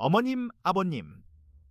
어머님, 아버님,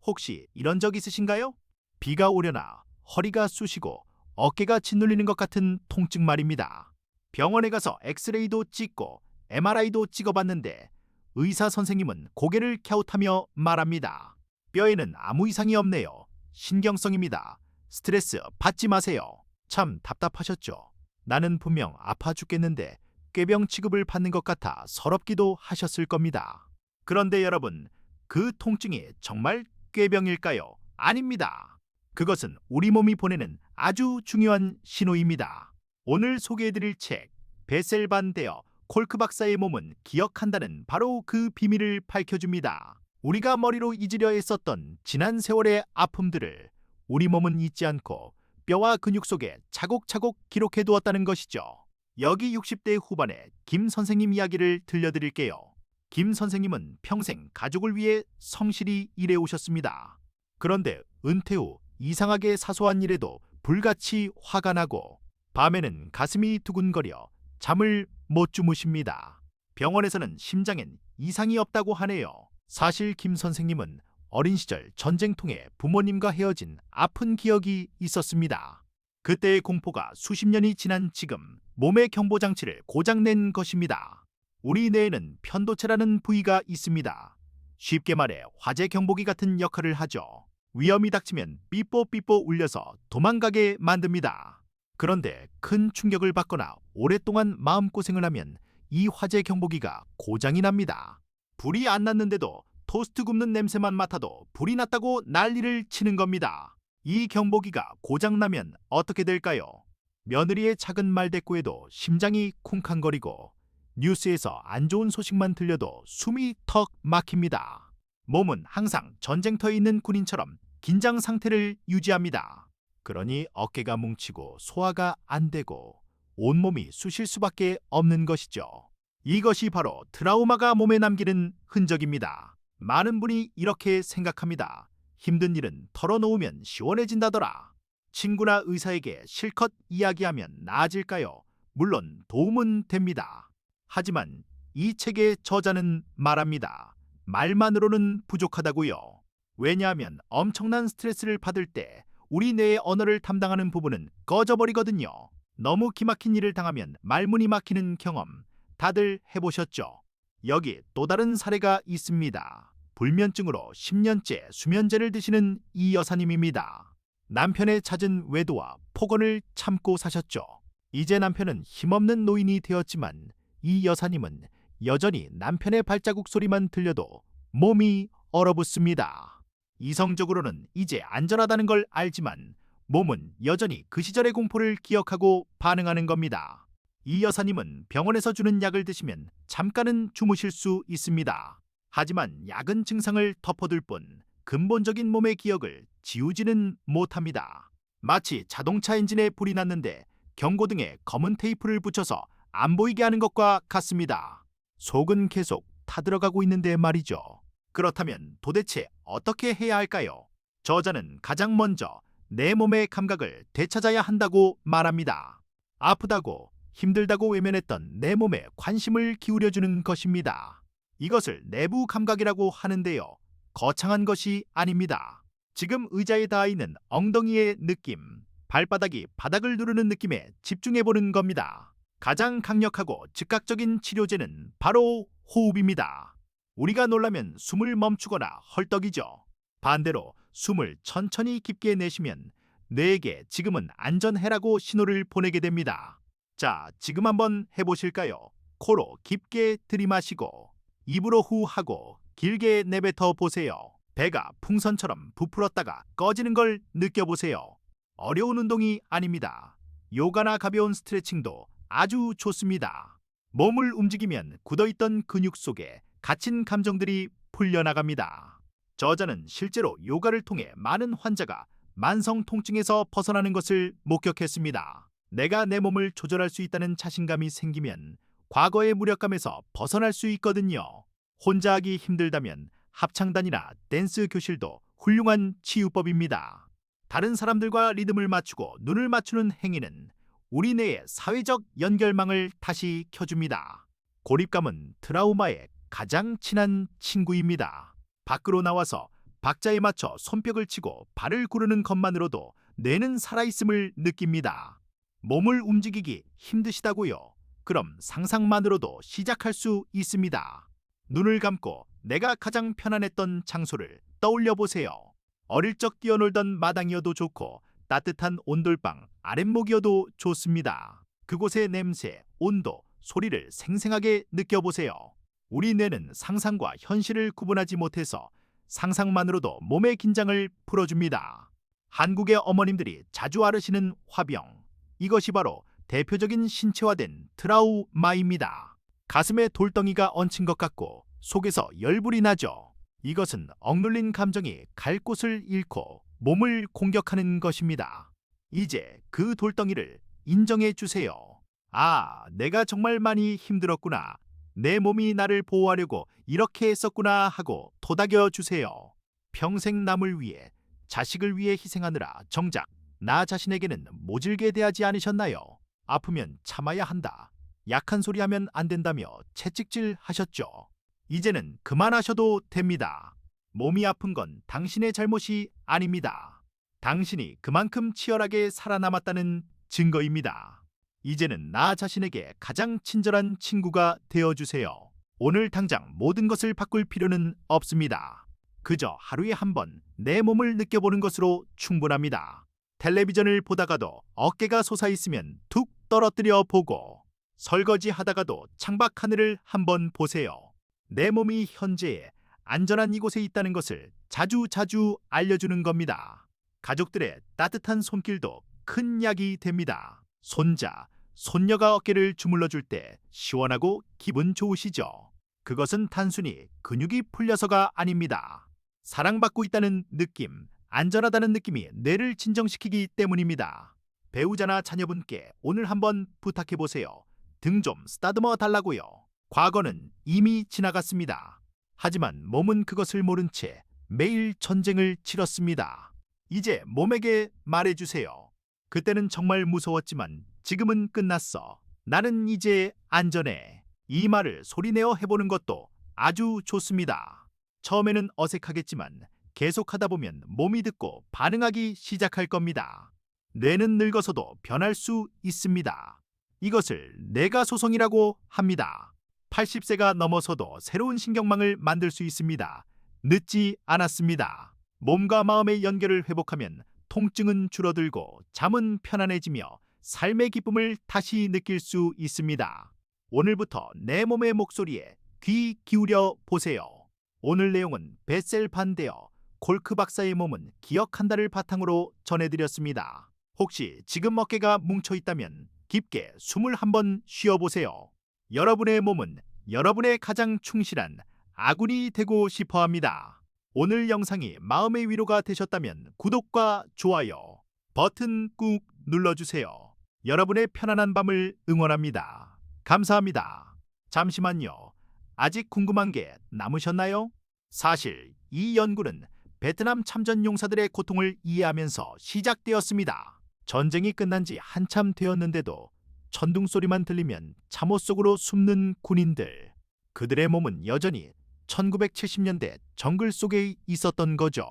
혹시 이런 적 있으신가요? 비가 오려나 허리가 쑤시고 어깨가 짓눌리는 것 같은 통증 말입니다. 병원에 가서 엑스레이도 찍고 MRI도 찍어봤는데 의사 선생님은 고개를 갸웃하며 말합니다. 뼈에는 아무 이상이 없네요. 신경성입니다. 스트레스 받지 마세요. 참 답답하셨죠? 나는 분명 아파 죽겠는데 꾀병 취급을 받는 것 같아 서럽기도 하셨을 겁니다. 그런데 여러분, 그 통증이 정말 꾀병일까요? 아닙니다. 그것은 우리 몸이 보내는 아주 중요한 신호입니다. 오늘 소개해드릴 책 베셀반 데어 콜크 박사의 몸은 기억한다는 바로 그 비밀을 밝혀줍니다. 우리가 머리로 잊으려 했었던 지난 세월의 아픔들을 우리 몸은 잊지 않고 뼈와 근육 속에 차곡차곡 기록해두었다는 것이죠. 여기 60대 후반의 김 선생님 이야기를 들려드릴게요. 김 선생님은 평생 가족을 위해 성실히 일해오셨습니다. 그런데 은퇴 후 이상하게 사소한 일에도 불같이 화가 나고 밤에는 가슴이 두근거려 잠을 못 주무십니다. 병원에서는 심장엔 이상이 없다고 하네요. 사실 김 선생님은 어린 시절 전쟁통에 부모님과 헤어진 아픈 기억이 있었습니다. 그때의 공포가 수십 년이 지난 지금 몸의 경보장치를 고장낸 것입니다. 우리 뇌에는 편도체라는 부위가 있습니다. 쉽게 말해 화재 경보기 같은 역할을 하죠. 위험이 닥치면 삐뽀삐뽀 울려서 도망가게 만듭니다. 그런데 큰 충격을 받거나 오랫동안 마음고생을 하면 이 화재 경보기가 고장이 납니다. 불이 안 났는데도 토스트 굽는 냄새만 맡아도 불이 났다고 난리를 치는 겁니다. 이 경보기가 고장나면 어떻게 될까요? 며느리의 작은 말대꾸에도 심장이 쿵쾅거리고 뉴스에서 안 좋은 소식만 들려도 숨이 턱 막힙니다. 몸은 항상 전쟁터에 있는 군인처럼 긴장 상태를 유지합니다. 그러니 어깨가 뭉치고 소화가 안 되고 온몸이 쑤실 수밖에 없는 것이죠. 이것이 바로 트라우마가 몸에 남기는 흔적입니다. 많은 분이 이렇게 생각합니다. 힘든 일은 털어놓으면 시원해진다더라. 친구나 의사에게 실컷 이야기하면 나아질까요? 물론 도움은 됩니다. 하지만 이 책의 저자는 말합니다. 말만으로는 부족하다고요. 왜냐하면 엄청난 스트레스를 받을 때 우리 뇌의 언어를 담당하는 부분은 꺼져버리거든요. 너무 기막힌 일을 당하면 말문이 막히는 경험 다들 해보셨죠? 여기 또 다른 사례가 있습니다. 불면증으로 10년째 수면제를 드시는 이 여사님입니다. 남편의 잦은 외도와 폭언을 참고 사셨죠. 이제 남편은 힘없는 노인이 되었지만 이 여사님은 여전히 남편의 발자국 소리만 들려도 몸이 얼어붙습니다. 이성적으로는 이제 안전하다는 걸 알지만 몸은 여전히 그 시절의 공포를 기억하고 반응하는 겁니다. 이 여사님은 병원에서 주는 약을 드시면 잠깐은 주무실 수 있습니다. 하지만 약은 증상을 덮어둘 뿐 근본적인 몸의 기억을 지우지는 못합니다. 마치 자동차 엔진에 불이 났는데 경고등에 검은 테이프를 붙여서 안 보이게 하는 것과 같습니다. 속은 계속 타들어가고 있는데 말이죠. 그렇다면 도대체 어떻게 해야 할까요? 저자는 가장 먼저 내 몸의 감각을 되찾아야 한다고 말합니다. 아프다고 힘들다고 외면했던 내 몸에 관심을 기울여주는 것입니다. 이것을 내부 감각이라고 하는데요. 거창한 것이 아닙니다. 지금 의자에 닿아 있는 엉덩이의 느낌, 발바닥이 바닥을 누르는 느낌에 집중해보는 겁니다. 가장 강력하고 즉각적인 치료제는 바로 호흡입니다. 우리가 놀라면 숨을 멈추거나 헐떡이죠. 반대로 숨을 천천히 깊게 내쉬면 뇌에게 지금은 안전해라고 신호를 보내게 됩니다. 자, 지금 한번 해보실까요? 코로 깊게 들이마시고 입으로 후하고 길게 내뱉어 보세요. 배가 풍선처럼 부풀었다가 꺼지는 걸 느껴보세요. 어려운 운동이 아닙니다. 요가나 가벼운 스트레칭도 아주 좋습니다. 몸을 움직이면 굳어있던 근육 속에 갇힌 감정들이 풀려나갑니다. 저자는 실제로 요가를 통해 많은 환자가 만성 통증에서 벗어나는 것을 목격했습니다. 내가 내 몸을 조절할 수 있다는 자신감이 생기면 과거의 무력감에서 벗어날 수 있거든요. 혼자 하기 힘들다면 합창단이나 댄스 교실도 훌륭한 치유법입니다. 다른 사람들과 리듬을 맞추고 눈을 맞추는 행위는 우리 뇌의 사회적 연결망을 다시 켜줍니다. 고립감은 트라우마의 가장 친한 친구입니다. 밖으로 나와서 박자에 맞춰 손뼉을 치고 발을 구르는 것만으로도 뇌는 살아있음을 느낍니다. 몸을 움직이기 힘드시다고요? 그럼 상상만으로도 시작할 수 있습니다. 눈을 감고 내가 가장 편안했던 장소를 떠올려 보세요. 어릴 적 뛰어놀던 마당이어도 좋고 따뜻한 온돌방 아랫목이어도 좋습니다. 그곳의 냄새, 온도, 소리를 생생하게 느껴보세요. 우리 뇌는 상상과 현실을 구분하지 못해서 상상만으로도 몸의 긴장을 풀어줍니다. 한국의 어머님들이 자주 앓으시는 화병. 이것이 바로 대표적인 신체화된 트라우마입니다. 가슴에 돌덩이가 얹힌 것 같고 속에서 열불이 나죠. 이것은 억눌린 감정이 갈 곳을 잃고 몸을 공격하는 것입니다. 이제 그 돌덩이를 인정해 주세요. 아, 내가 정말 많이 힘들었구나. 내 몸이 나를 보호하려고 이렇게 했었구나 하고 토닥여 주세요. 평생 남을 위해, 자식을 위해 희생하느라 정작 나 자신에게는 모질게 대하지 않으셨나요? 아프면 참아야 한다. 약한 소리 하면 안 된다며 채찍질 하셨죠. 이제는 그만하셔도 됩니다. 몸이 아픈 건 당신의 잘못이 아닙니다. 당신이 그만큼 치열하게 살아남았다는 증거입니다. 이제는 나 자신에게 가장 친절한 친구가 되어주세요. 오늘 당장 모든 것을 바꿀 필요는 없습니다. 그저 하루에 한 번 내 몸을 느껴보는 것으로 충분합니다. 텔레비전을 보다가도 어깨가 솟아있으면 툭 떨어뜨려 보고, 설거지 하다가도 창밖 하늘을 한번 보세요. 내 몸이 현재의 안전한 이곳에 있다는 것을 자주 알려주는 겁니다. 가족들의 따뜻한 손길도 큰 약이 됩니다. 손자, 손녀가 어깨를 주물러줄 때 시원하고 기분 좋으시죠? 그것은 단순히 근육이 풀려서가 아닙니다. 사랑받고 있다는 느낌, 안전하다는 느낌이 뇌를 진정시키기 때문입니다. 배우자나 자녀분께 오늘 한번 부탁해보세요. 등 좀 쓰다듬어 달라고요. 과거는 이미 지나갔습니다. 하지만 몸은 그것을 모른 채 매일 전쟁을 치렀습니다. 이제 몸에게 말해주세요. 그때는 정말 무서웠지만 지금은 끝났어. 나는 이제 안전해. 이 말을 소리내어 해보는 것도 아주 좋습니다. 처음에는 어색하겠지만 계속하다 보면 몸이 듣고 반응하기 시작할 겁니다. 뇌는 늙어서도 변할 수 있습니다. 이것을 뇌가소성이라고 합니다. 80세가 넘어서도 새로운 신경망을 만들 수 있습니다. 늦지 않았습니다. 몸과 마음의 연결을 회복하면 통증은 줄어들고 잠은 편안해지며 삶의 기쁨을 다시 느낄 수 있습니다. 오늘부터 내 몸의 목소리에 귀 기울여 보세요. 오늘 내용은 뱃셀 반대어 골크 박사의 몸은 기억한다를 바탕으로 전해드렸습니다. 혹시 지금 어깨가 뭉쳐있다면 깊게 숨을 한번 쉬어보세요. 여러분의 몸은 여러분의 가장 충실한 아군이 되고 싶어합니다. 오늘 영상이 마음의 위로가 되셨다면 구독과 좋아요 버튼 꾹 눌러주세요. 여러분의 편안한 밤을 응원합니다. 감사합니다. 잠시만요. 아직 궁금한 게 남으셨나요? 사실 이 연구는 베트남 참전 용사들의 고통을 이해하면서 시작되었습니다. 전쟁이 끝난 지 한참 되었는데도 천둥 소리만 들리면 잠옷 속으로 숨는 군인들. 그들의 몸은 여전히 1970년대 정글 속에 있었던 거죠.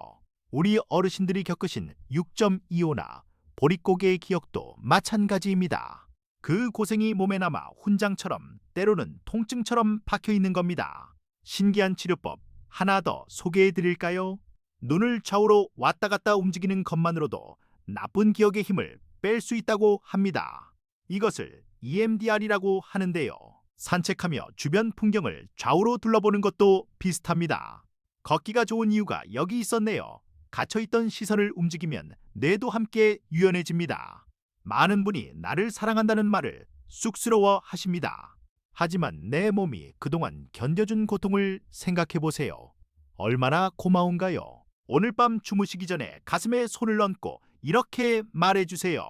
우리 어르신들이 겪으신 6.25나 보릿고개의 기억도 마찬가지입니다. 그 고생이 몸에 남아 훈장처럼 때로는 통증처럼 박혀있는 겁니다. 신기한 치료법 하나 더 소개해 드릴까요? 눈을 좌우로 왔다 갔다 움직이는 것만으로도 나쁜 기억의 힘을 뺄 수 있다고 합니다. 이것을 EMDR이라고 하는데요. 산책하며 주변 풍경을 좌우로 둘러보는 것도 비슷합니다. 걷기가 좋은 이유가 여기 있었네요. 갇혀있던 시선을 움직이면 뇌도 함께 유연해집니다. 많은 분이 나를 사랑한다는 말을 쑥스러워 하십니다. 하지만 내 몸이 그동안 견뎌준 고통을 생각해보세요. 얼마나 고마운가요? 오늘 밤 주무시기 전에 가슴에 손을 얹고 이렇게 말해주세요.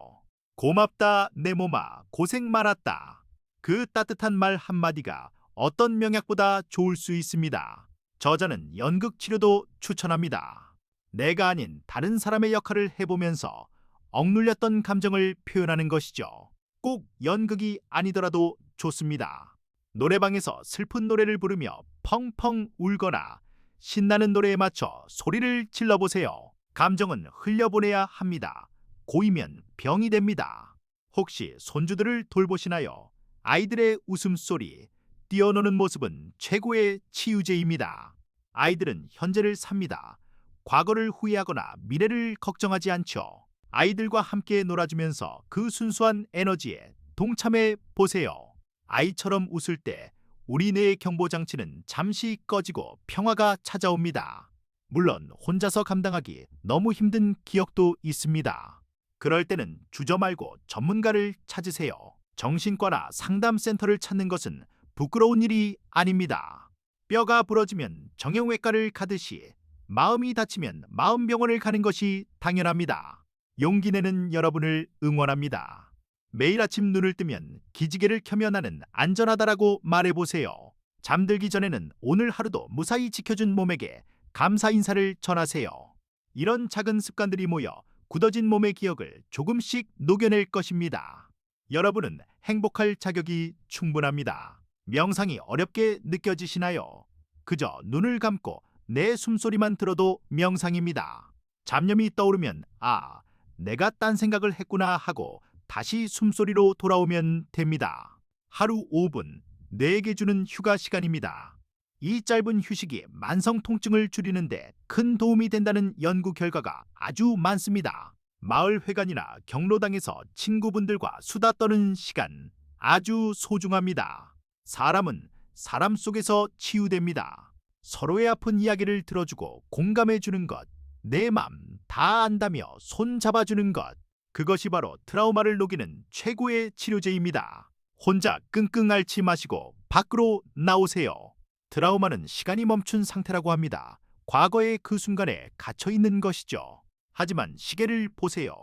고맙다 내 몸아, 고생 많았다. 그 따뜻한 말 한마디가 어떤 명약보다 좋을 수 있습니다. 저자는 연극 치료도 추천합니다. 내가 아닌 다른 사람의 역할을 해보면서 억눌렸던 감정을 표현하는 것이죠. 꼭 연극이 아니더라도 좋습니다. 노래방에서 슬픈 노래를 부르며 펑펑 울거나 신나는 노래에 맞춰 소리를 질러보세요. 감정은 흘려보내야 합니다. 고이면 병이 됩니다. 혹시 손주들을 돌보시나요? 아이들의 웃음소리, 뛰어노는 모습은 최고의 치유제입니다. 아이들은 현재를 삽니다. 과거를 후회하거나 미래를 걱정하지 않죠. 아이들과 함께 놀아주면서 그 순수한 에너지에 동참해 보세요. 아이처럼 웃을 때 우리 뇌의 경보장치는 잠시 꺼지고 평화가 찾아옵니다. 물론 혼자서 감당하기 너무 힘든 기억도 있습니다. 그럴 때는 주저 말고 전문가를 찾으세요. 정신과나 상담센터를 찾는 것은 부끄러운 일이 아닙니다. 뼈가 부러지면 정형외과를 가듯이 마음이 다치면 마음병원을 가는 것이 당연합니다. 용기 내는 여러분을 응원합니다. 매일 아침 눈을 뜨면 기지개를 켜며 나는 안전하다라고 말해보세요. 잠들기 전에는 오늘 하루도 무사히 지켜준 몸에게 감사 인사를 전하세요. 이런 작은 습관들이 모여 굳어진 몸의 기억을 조금씩 녹여낼 것입니다. 여러분은 행복할 자격이 충분합니다. 명상이 어렵게 느껴지시나요? 그저 눈을 감고 내 숨소리만 들어도 명상입니다. 잡념이 떠오르면 내가 딴 생각을 했구나 하고 다시 숨소리로 돌아오면 됩니다. 하루 5분, 뇌에게 주는 휴가 시간입니다. 이 짧은 휴식이 만성 통증을 줄이는데 큰 도움이 된다는 연구 결과가 아주 많습니다. 마을 회관이나 경로당에서 친구분들과 수다 떠는 시간 아주 소중합니다. 사람은 사람 속에서 치유됩니다. 서로의 아픈 이야기를 들어주고 공감해주는 것, 내 맘 다 안다며 손 잡아주는 것, 그것이 바로 트라우마를 녹이는 최고의 치료제입니다. 혼자 끙끙 앓지 마시고 밖으로 나오세요. 트라우마는 시간이 멈춘 상태라고 합니다. 과거의 그 순간에 갇혀 있는 것이죠. 하지만 시계를 보세요.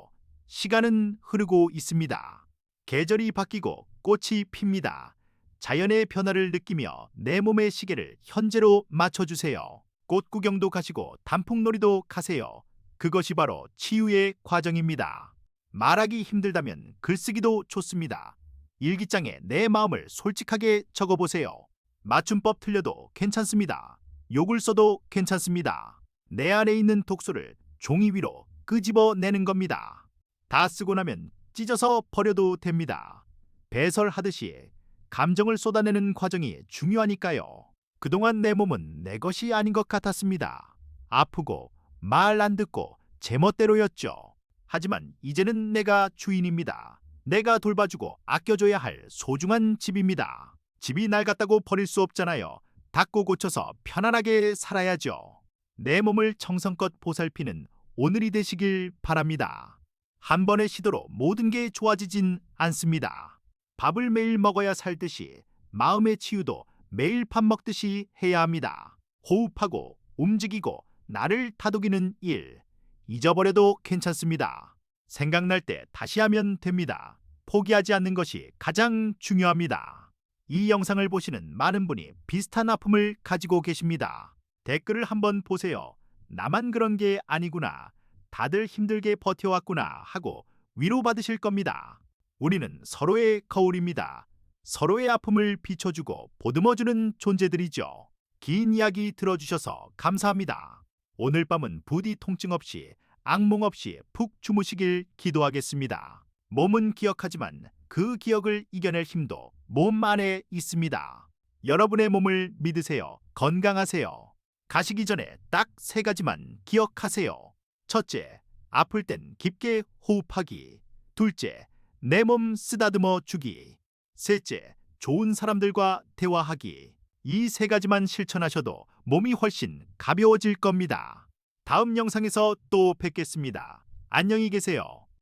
시간은 흐르고 있습니다. 계절이 바뀌고 꽃이 핍니다. 자연의 변화를 느끼며 내 몸의 시계를 현재로 맞춰주세요. 꽃 구경도 가시고 단풍놀이도 가세요. 그것이 바로 치유의 과정입니다. 말하기 힘들다면 글쓰기도 좋습니다. 일기장에 내 마음을 솔직하게 적어보세요. 맞춤법 틀려도 괜찮습니다. 욕을 써도 괜찮습니다. 내 안에 있는 독소를 종이 위로 끄집어내는 겁니다. 다 쓰고 나면 찢어서 버려도 됩니다. 배설하듯이 감정을 쏟아내는 과정이 중요하니까요. 그동안 내 몸은 내 것이 아닌 것 같았습니다. 아프고 말 안 듣고 제멋대로였죠. 하지만 이제는 내가 주인입니다. 내가 돌봐주고 아껴줘야 할 소중한 집입니다. 집이 낡았다고 버릴 수 없잖아요. 닦고 고쳐서 편안하게 살아야죠. 내 몸을 정성껏 보살피는 오늘이 되시길 바랍니다. 한 번의 시도로 모든 게 좋아지진 않습니다. 밥을 매일 먹어야 살듯이 마음의 치유도 매일 밥 먹듯이 해야 합니다. 호흡하고 움직이고 나를 다독이는 일, 잊어버려도 괜찮습니다. 생각날 때 다시 하면 됩니다. 포기하지 않는 것이 가장 중요합니다. 이 영상을 보시는 많은 분이 비슷한 아픔을 가지고 계십니다. 댓글을 한번 보세요. 나만 그런 게 아니구나. 다들 힘들게 버텨왔구나 하고 위로받으실 겁니다. 우리는 서로의 거울입니다. 서로의 아픔을 비춰주고 보듬어주는 존재들이죠. 긴 이야기 들어주셔서 감사합니다. 오늘 밤은 부디 통증 없이 악몽 없이 푹 주무시길 기도하겠습니다. 몸은 기억하지만 그 기억을 이겨낼 힘도 몸 안에 있습니다. 여러분의 몸을 믿으세요. 건강하세요. 가시기 전에 딱 3가지만 기억하세요. 첫째, 아플 땐 깊게 호흡하기. 둘째, 내 몸 쓰다듬어 주기. 셋째, 좋은 사람들과 대화하기. 이 3가지만 실천하셔도 몸이 훨씬 가벼워질 겁니다. 다음 영상에서 또 뵙겠습니다. 안녕히 계세요.